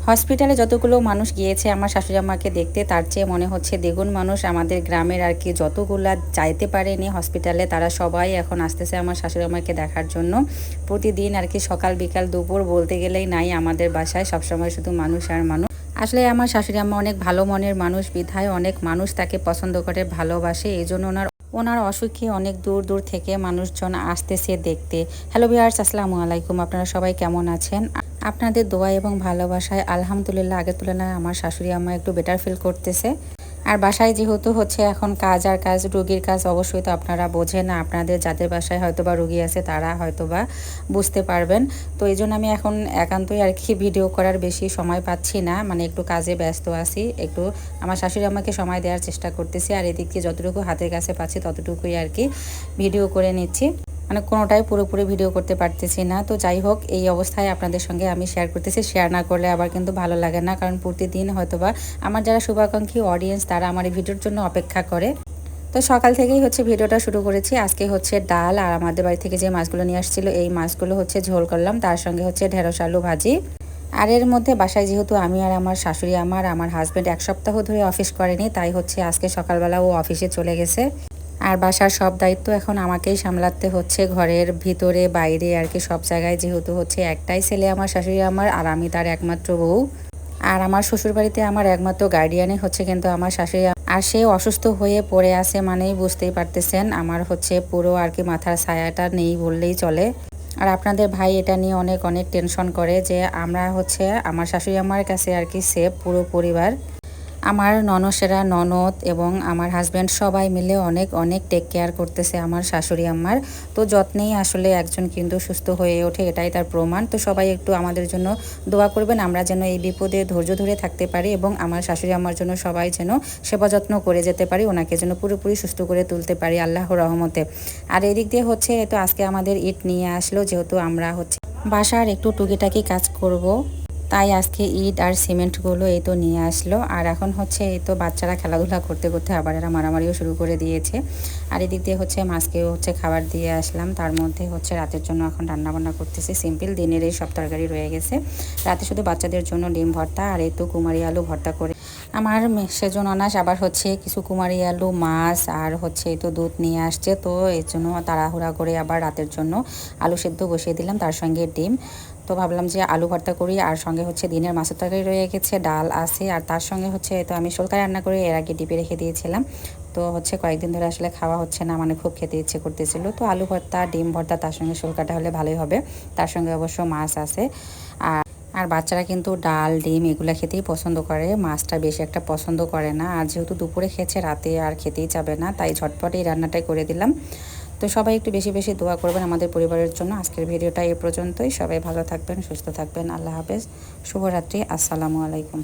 হসপিটালে যতগুলো মানুষ গিয়েছে আমার শাশুড়ি আম্মাকে দেখতে, তার চেয়ে মনে হচ্ছে দ্বিগুণ মানুষ আমাদের গ্রামের আর কি যতগুলা যাইতে পারেনি হসপিটালে, তারা সবাই এখন আসতেছে আমার শাশুড়ি আম্মাকে দেখার জন্য। প্রতিদিন আর কি সকাল বিকাল দুপুর বলতে গেলেই নাই আমাদের বাসায়, সবসময় শুধু মানুষ আর মানুষ। আসলে আমার শাশুড়ি আম্মা অনেক ভালো মনের মানুষ, বিধায় অনেক মানুষ তাকে পছন্দ করে, ভালোবাসে। এই জন্য ওনার অসুখে অনেক দূর দূর থেকে মানুষজন আসতেছে দেখতে। হ্যালো ভিউয়ার্স, আসসালামু আলাইকুম। আপনারা সবাই কেমন আছেন? আপনাদের দোয়া এবং ভালোবাসায় আলহামদুলিল্লাহ আগের তুলনায় আমার শাশুড়ি আম্মা একটু বেটার ফিল করতেছে। আর বাসায় যেহেতু হচ্ছে এখন কাজ আর কাজ, রুগীর কাজ অবশ্যই তো আপনারা বোঝেন না, আপনাদের যাদের বাসায় হয়তোবা রুগী আছে তারা হয়তোবা বুঝতে পারবেন। তো এই জন্য আমি এখন একান্তই আর কি ভিডিও করার বেশি সময় পাচ্ছি না, মানে একটু কাজে ব্যস্ত আছি, একটু আমার শাশুড়ি আম্মাকে সময় দেওয়ার চেষ্টা করতেছি। আর এদিক দিয়ে যতটুকু হাতের কাছে পাচ্ছি ততটুকুই আর কি ভিডিও করে নিচ্ছি, মানে কোনোটাই পুরোপুরি ভিডিও করতে পারতেছি না। তো যাই হোক, এই অবস্থায় আপনাদের সঙ্গে আমি শেয়ার করতেছি। শেয়ার না করলে আবার কিন্তু ভালো লাগে না, কারণ প্রতিদিন হয়তোবা আমার যারা শুভাকাঙ্ক্ষী অডিয়েন্স তারা আমার এই ভিডিওর জন্য অপেক্ষা করে। তো সকাল থেকেই হচ্ছে ভিডিওটা শুরু করেছি। আজকে হচ্ছে ডাল আর আমাদের বাড়ি থেকে যে মাছগুলো নিয়ে আসছিল এই মাছগুলো হচ্ছে ঝোল করলাম, তার সঙ্গে হচ্ছে ঢেঁড়স আলু ভাজি। আর এর মধ্যে বাসায় যেহেতু আমি আর আমার শাশুড়ি আমার হাজব্যান্ড এক সপ্তাহ ধরে অফিস করেনি, তাই হচ্ছে আজকে সকালবেলা ও অফিসে চলে গেছে। আর বাসার সব দায়িত্ব এখন আমাকেই সামলাতে হচ্ছে, ঘরের ভিতরে বাইরে আর কি সব জায়গায়, যেহেতু হচ্ছে একটাই ছেলে আমার শাশুড়ি আমার, আর আমি তার একমাত্র বউ। আর আমার শ্বশুরবাড়িতে আমার একমাত্র গার্ডিয়ানই হচ্ছে কিন্তু আমার শাশুড়ি। আর সে অসুস্থ হয়ে পড়ে আছে মানেই বুঝতেই পারতেছেন, আমার হচ্ছে পুরো আর কি মাথার ছায়াটা নেই বললেই চলে। আর আপনাদের ভাই এটা নিয়ে অনেক অনেক টেনশন করে যে আমরা হচ্ছে আমার শাশুড়ি আমার কাছে আর কি সেফ পুরো পরিবার। আমার ননসেরা ননদ এবং আমার হাজব্যান্ড সবাই মিলে অনেক অনেক টেক কেয়ার করতেছে আমার শাশুড়ি আম্মার। তো যত্নেই আসলে একজন কিন্তু সুস্থ হয়ে ওঠে, এটাই তার প্রমাণ। তো সবাই একটু আমাদের জন্য দোয়া করবেন, আমরা যেন এই বিপদে ধৈর্য ধরে থাকতে পারি এবং আমার শাশুড়ি আম্মার জন্য সবাই যেন সেবা যত্ন করে যেতে পারি, ওনাকে যেন পুরোপুরি সুস্থ করে তুলতে পারি আল্লাহর রহমতে। আর এদিক দিয়ে হচ্ছে তো আজকে আমাদের ইট নিয়ে আসলো, যেহেতু আমরা হচ্ছে বাসার একটু টুকিটাকি কাজ করব, তাই আজকে ইট আর সিমেন্টগুলো এই তো নিয়ে আসলো। আর এখন হচ্ছে এই তো বাচ্চারা খেলাধুলা করতে করতে আবার এরা মারামারিও শুরু করে দিয়েছে। আর এদিক দিয়ে হচ্ছে মাছকেও হচ্ছে খাবার দিয়ে আসলাম। তার মধ্যে হচ্ছে রাতের জন্য এখন রান্নাবান্না করতেছি সিম্পল, দিনের এই সব তরকারি রয়ে গেছে। রাতে শুধু বাচ্চাদের জন্য ডিম ভর্তা আর এই তো কুমারী আলু ভর্তা করে আমার সেজন অনাস আবার হচ্ছে কিছু কুমারী আলু মাছ আর হচ্ছে এই তো দুধ নিয়ে আসছে, তো এর জন্য তাড়াহুড়া করে আবার রাতের জন্য আলু সেদ্ধ বসিয়ে দিলাম, তার সঙ্গে ডিম। তো ভাবলাম যে আলু ভর্তা করি, আর সঙ্গে হচ্ছে দিনের মাছের তরকারি রয়ে গেছে, ডাল আছে, আর তার সঙ্গে হচ্ছে তো আমি শোলকা রান্না করে এর আগে ডিপে রেখে দিয়েছিলাম। তো হচ্ছে কয়েকদিন ধরে আসলে খাওয়া হচ্ছে না, মানে খুব খেতে ইচ্ছে করতেছিল। তো আলু ভর্তা ডিম ভর্তা তার সঙ্গে শোলকাটা হলে ভালোই হবে, তার সঙ্গে অবশ্য মাছ আছে। আর আর বাচ্চারা কিন্তু ডাল ডিম এগুলো খেতেই পছন্দ করে, মাছটা বেশি একটা পছন্দ করে না। আর যেহেতু দুপুরে খেয়েছে রাতে আর খেতেই যাবে না, তাই ঝটপট এই রান্নাটাই করে দিলাম। তো সবাই একটু বেশি বেশি দোয়া করবেন আমাদের পরিবারের জন্য। আজকের ভিডিওটা এ পর্যন্তই, সবাই ভালো থাকবেন সুস্থ থাকবেন, আল্লাহ হাফেজ, শুভরাত্রি, আসসালামু আলাইকুম।